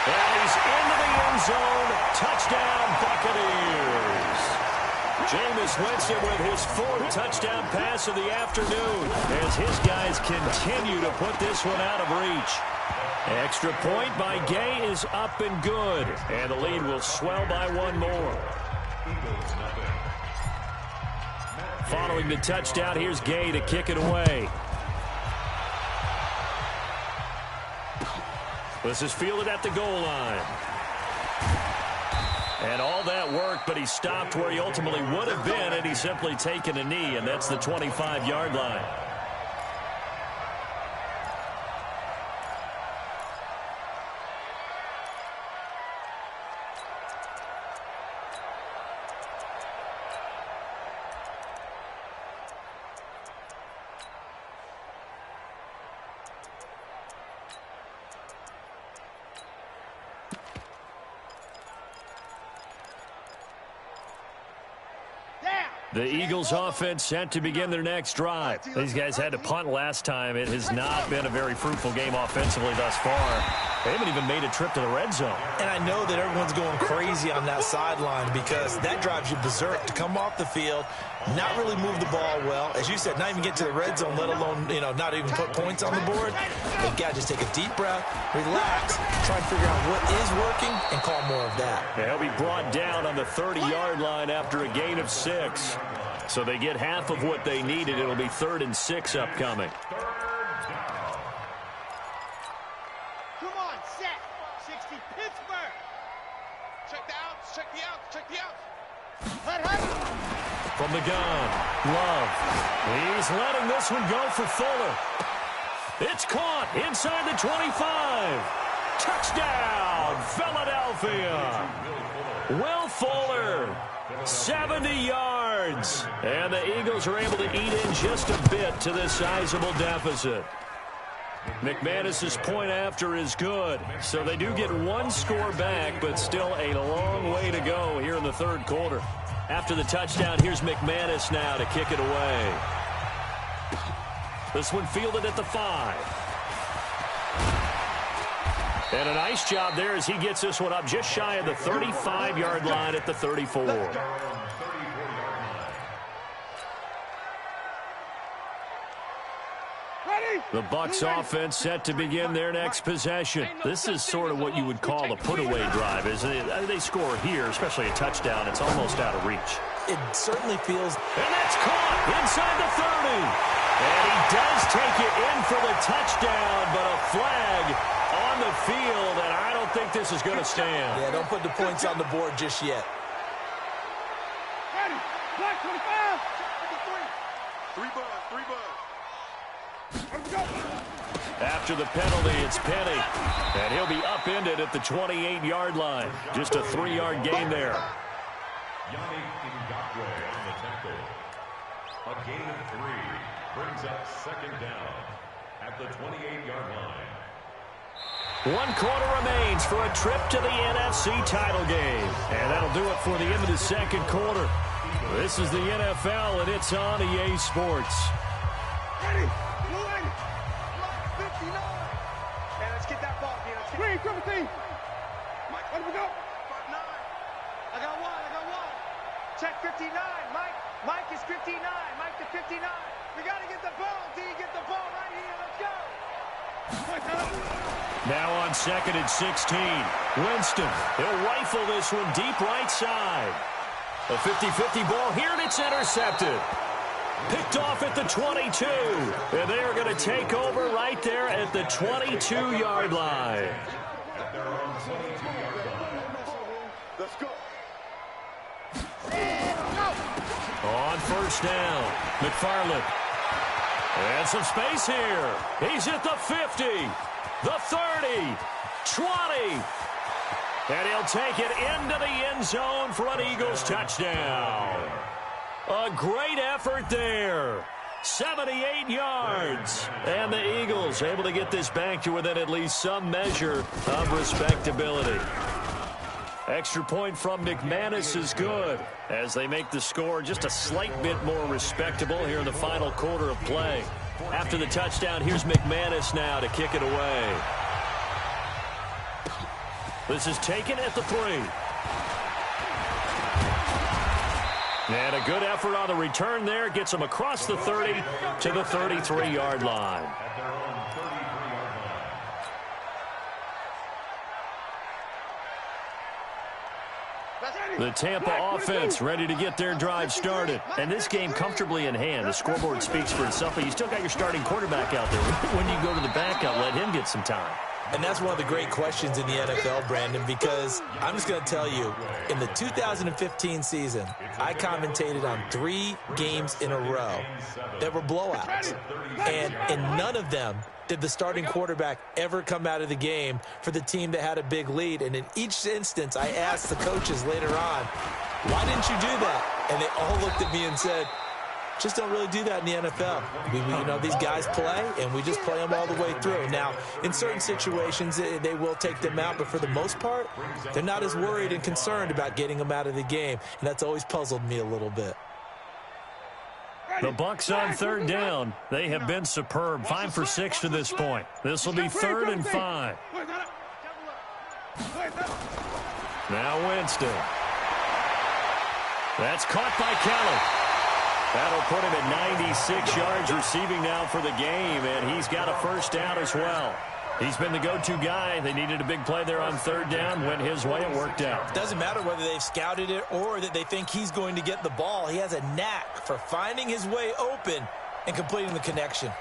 And he's into the end zone. Touchdown, Buccaneers. Jameis Winston with his 4th touchdown pass of the afternoon as his guys continue to put this one out of reach. Extra point by Gay is up and good. And the lead will swell by 1 more. Following the touchdown, here's Gay to kick it away. This is fielded at the goal line. And all that work, but he stopped where he ultimately would have been, and he's simply taken a knee, and that's the 25-yard line. The Eagles offense set to begin their next drive. These guys had to punt last time. It has not been a very fruitful game offensively thus far. They haven't even made a trip to the red zone.
And I know that everyone's going crazy on that sideline because that drives you berserk to come off the field, not really move the ball well. As you said, not even get to the red zone, let alone, not even put points on the board. They've got to just take a deep breath, relax, try and figure out what is working, and call more of that.
They'll be brought down on the 30-yard line after a gain of 6. So they get half of what they needed. It'll be 3rd and 6 upcoming.
Come on, set. 60 Pittsburgh.
Check the outs, check the outs, check the outs.
From the gun, Love. He's letting this one go for Fuller. It's caught inside the 25. Touchdown, Philadelphia. Will Fuller, 70 yards. And the Eagles are able to eat in just a bit to this sizable deficit. McManus's point after is good. So they do get one score back, but still a long way to go here in the 3rd quarter. After the touchdown, here's McManus now to kick it away. This one fielded at the 5. And a nice job there as he gets this one up just shy of the 35-yard line at the 34. The Bucs offense set to begin their next possession. This is sort of what you would call a put-away drive. As they score here, especially a touchdown, it's almost out of reach.
It certainly feels...
And that's caught inside the 30. And he does take it in for the touchdown, but a flag on the field, and I don't think this is going to stand.
Yeah, don't put the points on the board just yet.
Ready. Black 25.
3 buds.
After the penalty, it's Penny. And he'll be upended at the 28-yard line. Just a 3-yard gain there.
Yannick Ngakoue on the tackle. A gain of 3 brings up 2nd down at the 28-yard line.
1 quarter remains for a trip to the NFC title game. And that'll do it for the end of the 2nd quarter. This is the NFL, and it's on EA Sports.
Ready. Blue 80. Block 59. Hey, let's get that ball, Dean. Green, 17. Mike, let me go. 5-9. I got one. Check 59. Mike is 59. Mike to 59. We got to get the ball, D. Get the ball right here. Let's go.
Now on 2nd and 16. Winston. He'll rifle this one deep right side. A 50-50 ball here, and it's intercepted. Picked off at the 22. And they are going to take over right there at the 22-yard line.
At their own 22-yard line.
Let's go.
On 1st down, McFarland. And some space here. He's at the 50, the 30, 20. And he'll take it into the end zone for an Eagles touchdown. A great effort there. 78 yards. And the Eagles able to get this back to within at least some measure of respectability. Extra point from McManus is good as they make the score just a slight bit more respectable here in the final quarter of play. After the touchdown, here's McManus now to kick it away. This is taken at the 3. And a good effort on the return there. Gets him across the 30 to the 33-yard line.
At their own 33-yard line.
The Tampa offense ready to get their drive started. And this game comfortably in hand. The scoreboard speaks for itself, but you still got your starting quarterback out there. When you go to the backup, let him get some time.
And that's one of the great questions in the NFL, Brandon, because I'm just going to tell you, in the 2015 season, I commentated on 3 games in a row that were blowouts. And in none of them did the starting quarterback ever come out of the game for the team that had a big lead. And in each instance, I asked the coaches later on, why didn't you do that? And they all looked at me and said, just don't really do that in the NFL. These guys play, and we just play them all the way through. Now, in certain situations, they will take them out, but for the most part, they're not as worried and concerned about getting them out of the game, and that's always puzzled me a little bit.
The Bucs on 3rd down. They have been superb. 5 for 6 to this point. This will be 3rd and 5. Now Winston. That's caught by Kelly. That'll put him at 96 yards receiving now for the game, and he's got a first down as well. He's been the go-to guy. They needed a big play there on third down. Went his way. It worked out.
Doesn't matter whether they've scouted it or that they think he's going to get the ball. He has a knack for finding his way open and completing the connection.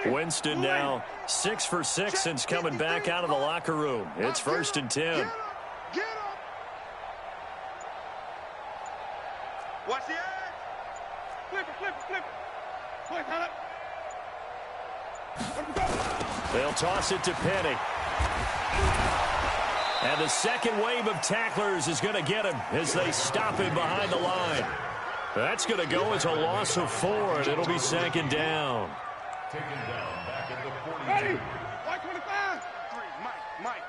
Winston now 6 for 6 since coming back out of the locker room. It's 1st and 10.
Get him! Watch the edge! Flip it!
They'll toss it to Penny. And the second wave of tacklers is going to get him as they stop him behind the line. That's going to go as a loss of 4, and it'll be 2nd down.
Taken down back at the 42.
Ready? White 25. 3, Mike.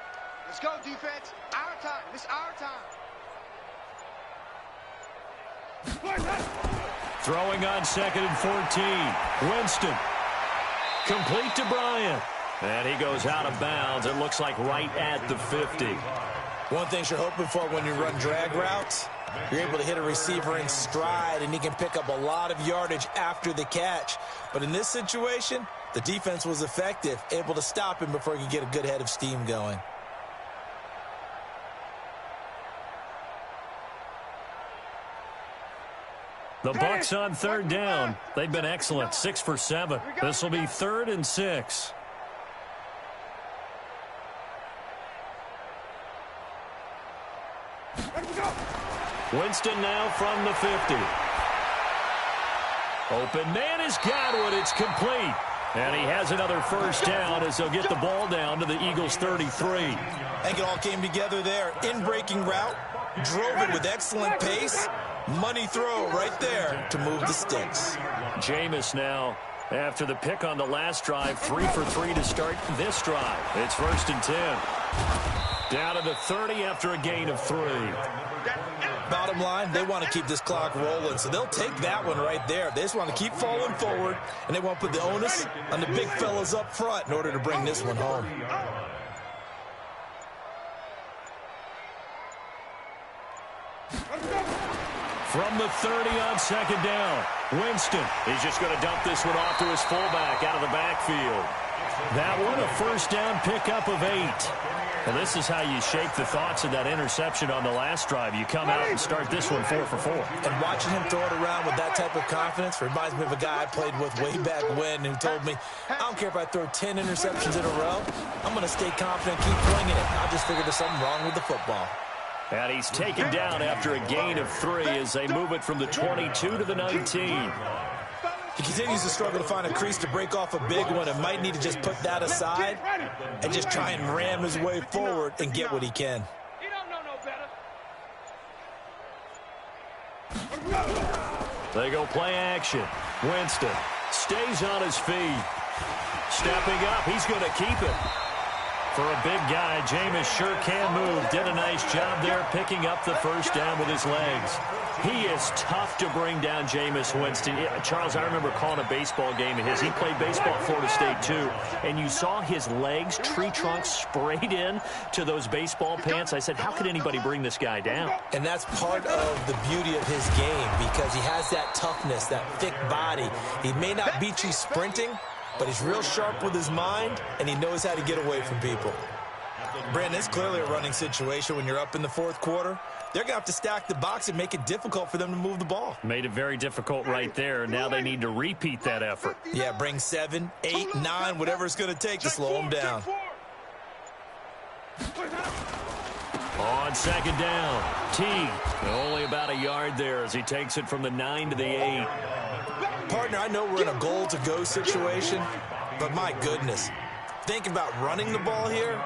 Let's go, defense. Our time. It's our time.
Throwing on 2nd and 14. Winston. Complete to Bryant. And he goes out of bounds. It looks like right at the 50.
One thing you're hoping for when you run drag routes, you're able to hit a receiver in stride, and he can pick up a lot of yardage after the catch. But in this situation, the defense was effective, able to stop him before he could get a good head of steam going.
The Bucs on third down. They've been excellent. 6 for 7. This will be 3rd and 6. Winston now from the 50. Open man is Godwin. It's complete. And he has another first down as they'll get the ball down to the Eagles' 33.
I think it all came together there. In-breaking route, drove it with excellent pace. Money throw right there to move the sticks.
Jameis now, after the pick on the last drive, 3 for 3 to start this drive. It's 1st and 10. Down to the 30 after a gain of 3.
Bottom line, they want to keep this clock rolling, so they'll take that one right there. They just want to keep falling forward, and they want to put the onus on the big fellas up front in order to bring this one home.
From the 30 on 2nd down, Winston. He's just going to dump this one off to his fullback out of the backfield. That one, a first down pickup of 8. Well, this is how you shake the thoughts of that interception on the last drive. You come out and start this one 4 for 4.
And watching him throw it around with that type of confidence reminds me of a guy I played with way back when who told me, I don't care if I throw 10 interceptions in a row. I'm going to stay confident, keep flinging it. I just figured there's something wrong with the football.
And he's taken down after a gain of 3 as they move it from the 22 to the 19.
He continues to struggle to find a crease to break off a big one and might need to just put that aside and just try and ram his way forward and get what he can.
He don't know no better.
They go play action. Winston stays on his feet. Stepping up, he's going to keep it. For a big guy, Jameis sure can move. Did a nice job there picking up the first down with his legs. He is tough to bring down, Jameis Winston. Charles, I remember calling a baseball game of his. He played baseball at Florida State, too. And you saw his legs, tree trunks sprayed in to those baseball pants. I said, how could anybody bring this guy down?
And that's part of the beauty of his game because he has that toughness, that thick body. He may not beat you sprinting, but he's real sharp with his mind, and he knows how to get away from people. Brandon, it's clearly a running situation when you're up in the 4th quarter. They're going to have to stack the box and make it difficult for them to move the ball.
Made it very difficult right there. Now they need to repeat that effort.
Yeah, bring 7, 8, 9, whatever it's going to take to slow them down.
On 2nd down, T only about a yard there as he takes it from the 9 to the 8.
Partner, I know we're in a goal-to-go situation, but my goodness, thinking about running the ball here,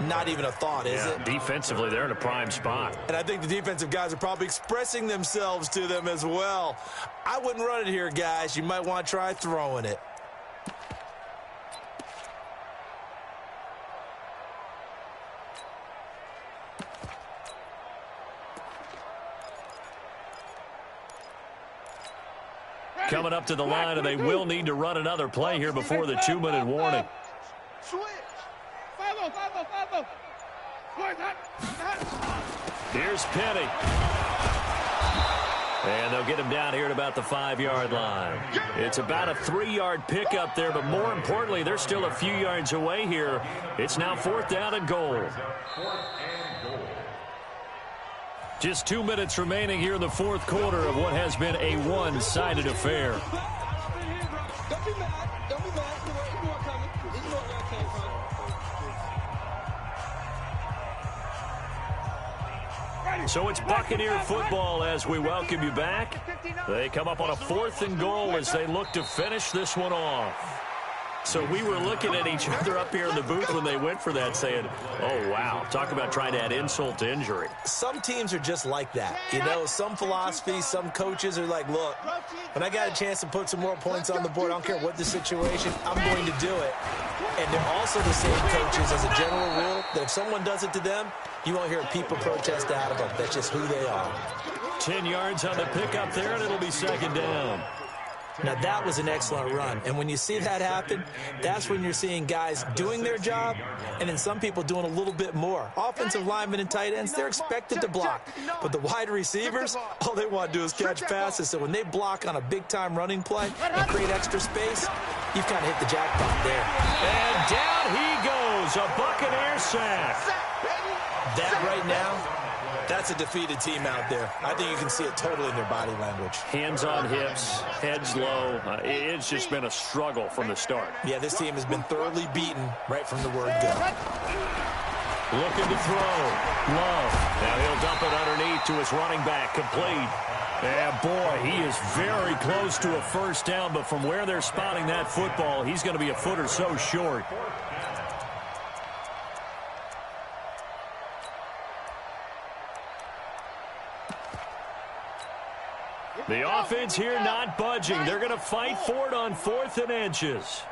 not even a thought, is it?
Defensively, they're in a prime spot.
And I think the defensive guys are probably expressing themselves to them as well. I wouldn't run it here, guys. You might want to try throwing it.
coming up to the line, and they will need to run another play here before the 2-minute warning.
Switch.
Here's Penny. And they'll get him down here at about the 5-yard line. It's about a 3-yard pickup there, but more importantly, they're still a few yards away here. It's now 4th down and goal. Just 2 minutes remaining here in the 4th quarter of what has been a one-sided affair.
Don't be mad. Don't be mad. You know what coming. You know where I came from.
So it's Buccaneer football as we welcome you back. They come up on a 4th and goal as they look to finish this one off. So we were looking at each other up here in the booth when they went for that saying, oh, wow, talk about trying to add insult to injury.
Some teams are just like that. You know, some philosophies, some coaches are like, look, when I got a chance to put some more points on the board, I don't care what the situation, I'm going to do it. And they're also the same coaches as a general rule that if someone does it to them, you won't hear people protest out of them. That's just who they are.
10 yards on the pickup there, and it'll be 2nd down.
Now, that was an excellent run. And when you see that happen, that's when you're seeing guys doing their job and then some people doing a little bit more. Offensive linemen and tight ends, they're expected to block. But the wide receivers, all they want to do is catch passes. So when they block on a big-time running play and create extra space, you've kind of hit the jackpot there.
And down he goes, a Buccaneer sack.
That right now, that's a defeated team out there. I think you can see it totally in their body language.
Hands on hips, heads low. It's just been a struggle from the start.
Yeah, this team has been thoroughly beaten right from the word go.
Looking to throw. Love. Now he'll dump it underneath to his running back. Complete. And boy, he is very close to a 1st down, but from where they're spotting that football, he's going to be a foot or so short. The offense here not budging. They're going to fight for it on 4th and inches.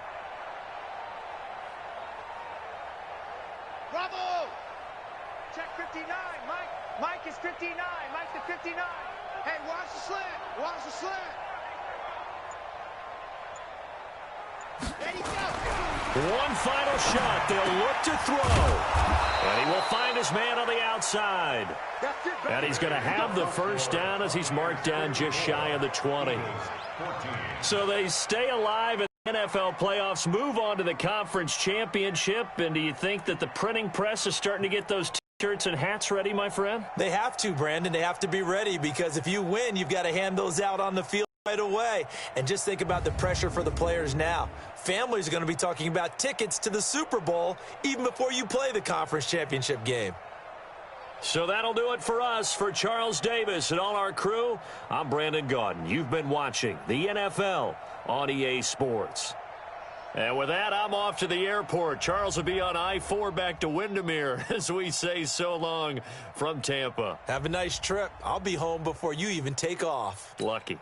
Bravo! Check 59. Mike is 59. Mike to 59. Hey, watch the slant. Watch the slant. There you go.
One final shot. They'll look to throw. And he will find his man on the outside. And he's going to have the 1st down as he's marked down just shy of the 20. So they stay alive in the NFL playoffs, move on to the conference championship. And do you think that the printing press is starting to get those T-shirts and hats ready, my friend?
They have to, Brandon. They have to be ready because if you win, you've got to hand those out on the field right away. And just think about the pressure for the players now. Families are going to be talking about tickets to the Super Bowl even before you play the conference championship game.
So that'll do it for us. For Charles Davis and all our crew, I'm Brandon Gaudin. You've been watching the NFL on EA Sports. And with that, I'm off to the airport. Charles will be on I-4 back to Windermere as we say so long from Tampa.
Have a nice trip. I'll be home before you even take off.
Lucky.